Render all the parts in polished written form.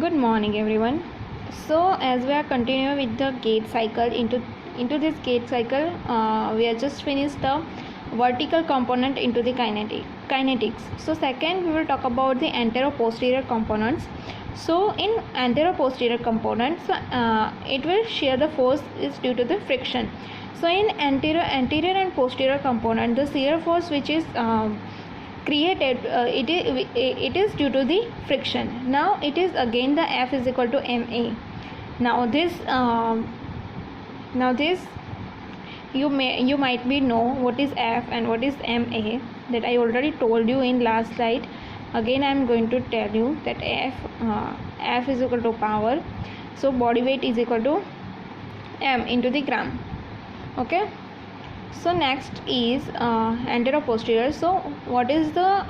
Good morning, everyone. So, as we are continuing with the gait cycle, into this gait cycle, we have just finished the vertical component into the kinetics. So, second, we will talk about the antero-posterior components. So, in antero-posterior components, it will share the force is due to the friction. So, in anterior and posterior component, the shear force which is created it is due to the friction. Now it is again the F is equal to ma. Now this you might be know what is F and what is ma, that I already told you in last slide. Again I am going to tell you that F is equal to power, so body weight is equal to m into the gram. Okay, so next is antero-posterior. So what is the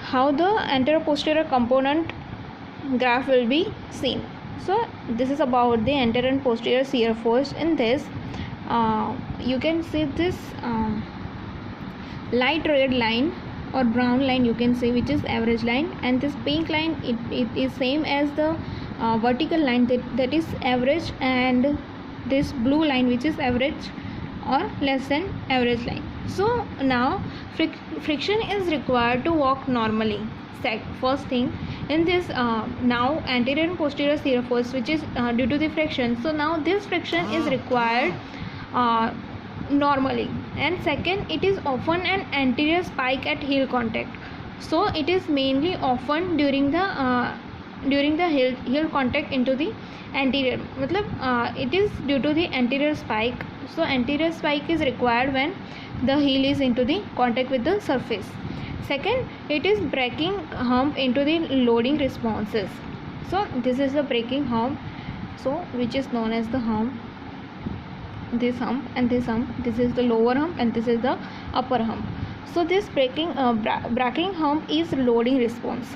how the antero-posterior component graph will be seen. So this is about the anterior and posterior shear force. In this you can see this light red line or brown line, you can see, which is average line, and this pink line it is same as the vertical line that is average, and this blue line which is average or less than average line. So now friction is required to walk normally. First thing in this now anterior and posterior shear force which is due to the friction. So now this friction is required normally. And second, it is often an anterior spike at heel contact. So it is mainly often during the heel contact into the anterior, it is due to the anterior spike. So anterior spike is required when the heel is into the contact with the surface. Second, it is braking hump into the loading responses. So this is the braking hump, so which is known as the hump, this hump and this hump. This is the lower hump and this is the upper hump. So this braking hump is loading response.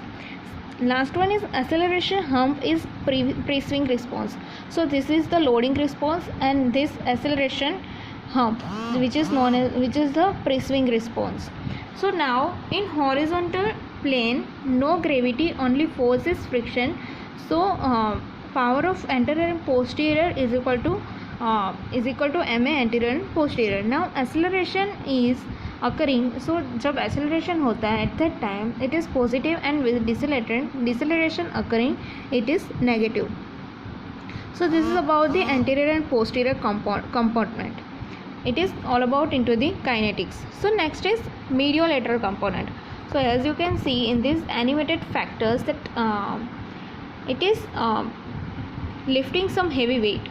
Last one is acceleration hump is pre-swing response. So this is the loading response, and this acceleration hump which is the pre-swing response. So now in horizontal plane, no gravity, only force is friction. So power of anterior and posterior is equal to ma anterior and posterior. Now acceleration is occurring, so जब acceleration होता है at that time it is positive, and with deceleration occurring it is negative. So this is about the anterior and posterior component. It is all about into the kinetics. So next is mediolateral component. So as you can see in these animated factors that it is lifting some heavy weight.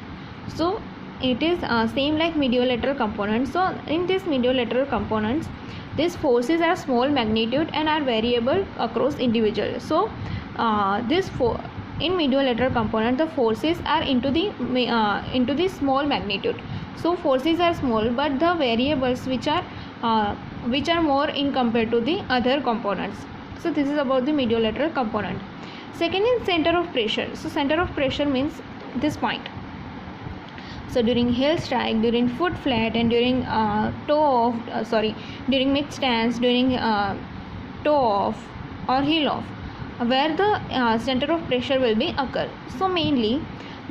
So it is same like mediolateral components. So in this mediolateral components, these forces are small magnitude and are variable across individual. So in mediolateral component, the forces are into the small magnitude. So forces are small, but the variables which are more in compared to the other components. So this is about the mediolateral component. Second is center of pressure. So center of pressure means this point. So during heel strike, during foot flat, and during during mid stance, during toe off or heel off, where the center of pressure will be occur. So mainly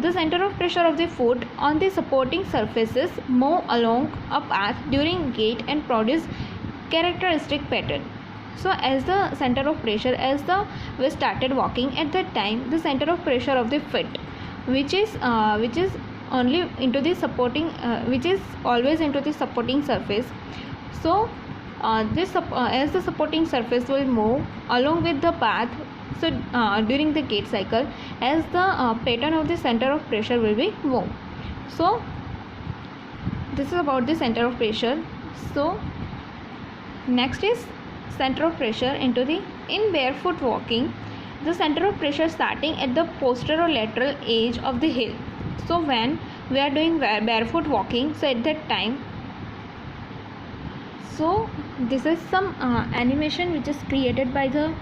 the center of pressure of the foot on the supporting surfaces move along a path during gait and produce characteristic pattern. So as the center of pressure, we started walking, at that time the center of pressure of the foot which is only into the supporting which is always into the supporting surface. So as the supporting surface will move along with the path, so during the gait cycle, as the pattern of the center of pressure will be moved. So this is about the center of pressure. So next is center of pressure into the in barefoot walking. The center of pressure starting at the posterolateral edge of the heel. So when we are doing barefoot walking, so at that time, so this is some animation which is created by the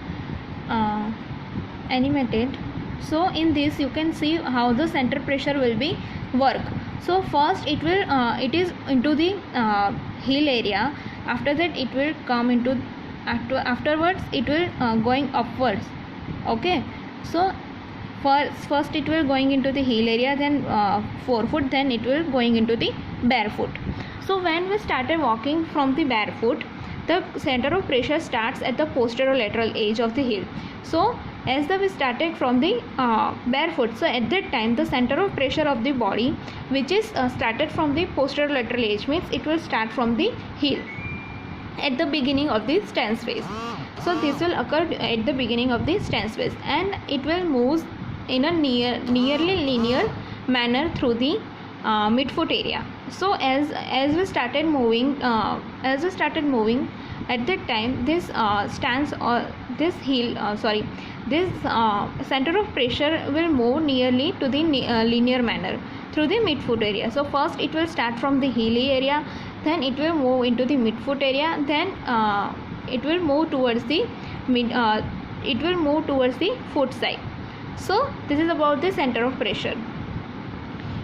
animated. So in this you can see how the center pressure will be work. So first it is into the heel area. After that it will come into afterwards it will going upwards. Okay, So first it will going into the heel area, then forefoot, then it will going into the barefoot. So when we started walking from the barefoot, the center of pressure starts at the posterolateral edge of the heel. So as we started from the barefoot, so at that time the center of pressure of the body, which is started from the posterolateral edge, means it will start from the heel at the beginning of the stance phase. So this will occur at the beginning of the stance phase, and it will move in a nearly linear manner through the midfoot area. So as we started moving at that time, this stance or this heel this center of pressure will move nearly to the linear manner through the midfoot area. So first it will start from the heel area, then it will move into the midfoot area, then it will move towards the foot side. So this is about the center of pressure.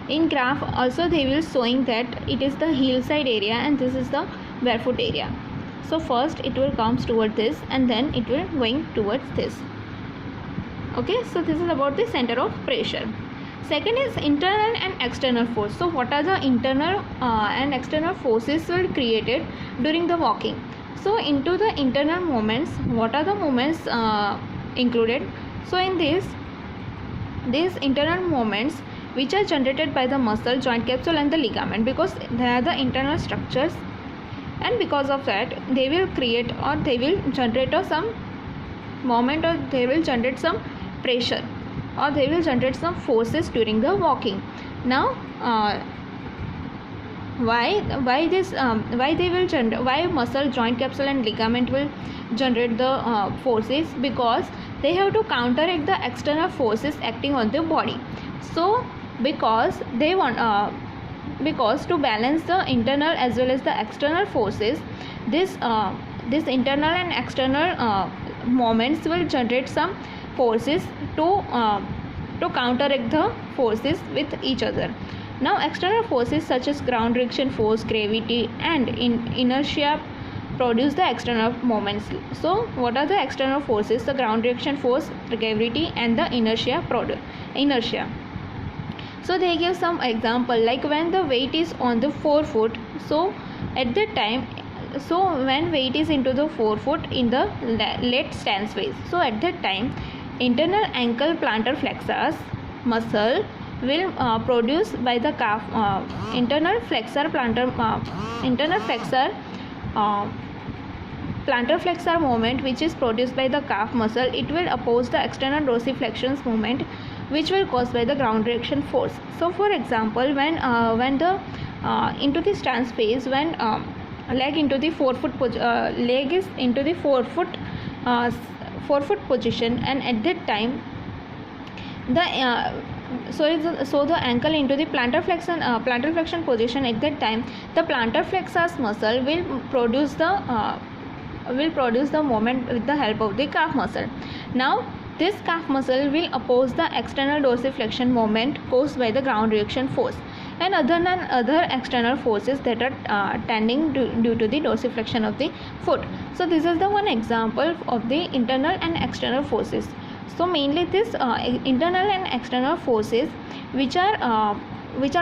In graph also they will showing that it is the heel side area and this is the barefoot area. So first it will comes towards this and then it will going towards this. Okay, so this is about the center of pressure. Second is internal and external force. So what are the internal and external forces will created during the walking? So into the internal movements, what are the movements included? So in these internal movements which are generated by the muscle, joint capsule and the ligament, because they are the internal structures, and because of that they will create or they will generate some moment, or they will generate some pressure, or they will generate some forces during the walking. Now why muscle, joint capsule and ligament will generate the forces? Because they have to counteract the external forces acting on the body. So because they want because to balance the internal as well as the external forces, this internal and external moments will generate some forces to counteract the forces with each other. Now external forces such as ground reaction force, gravity and inertia produce the external moments. So what are the external forces? The ground reaction force, the gravity and the inertia. So they give some example, like when the weight is on the forefoot, so at that time, so when weight is into the forefoot in the late stance phase, so at that time internal ankle plantar flexors muscle will produce by the calf internal flexor plantar flexor movement, which is produced by the calf muscle. It will oppose the external dorsiflexion movement, which will caused by the ground reaction force. So for example, when the into the stance phase, when leg into the leg is into the forefoot position, and at that time the so the ankle into the plantar flexion position, at that time the plantar flexors muscle will produce the movement with the help of the calf muscle. Now this calf muscle will oppose the external dorsiflexion movement caused by the ground reaction force and other external forces that are tending due to the dorsiflexion of the foot. So this is the one example of the internal and external forces. So mainly this internal and external forces which are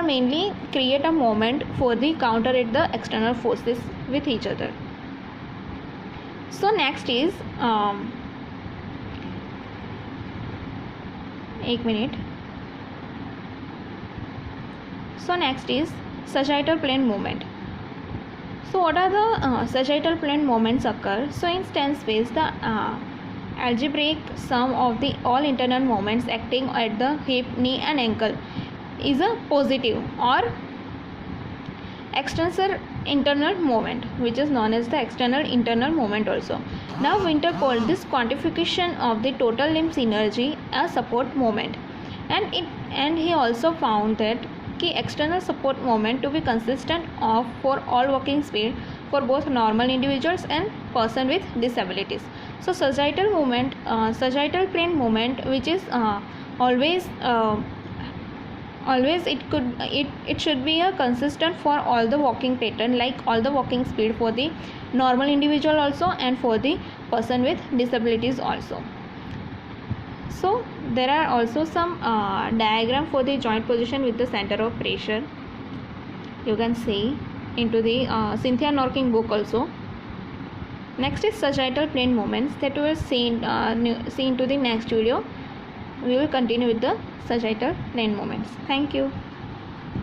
mainly create a moment for the counteract the external forces with each other. So next is 1 minute. So next is sagittal plane movement. So what are the sagittal plane moments occur? So in stance phase, the algebraic sum of the all internal moments acting at the hip, knee and ankle is a positive or extensor internal moment, which is known as the external internal moment also. Now Winter called this quantification of the total limb synergy a support moment, and he also found that external support moment to be consistent of for all walking speed for both normal individuals and person with disabilities. So sagittal movement, sagittal plane movement, which is always it should be a consistent for all the walking pattern, like all the walking speed for the normal individual also and for the person with disabilities also. So there are also some diagram for the joint position with the center of pressure. You can see into the Cynthia Norking book also. Next is sagittal plane moments that we will see to the next video. We will continue with the sagittal plane moments. Thank you.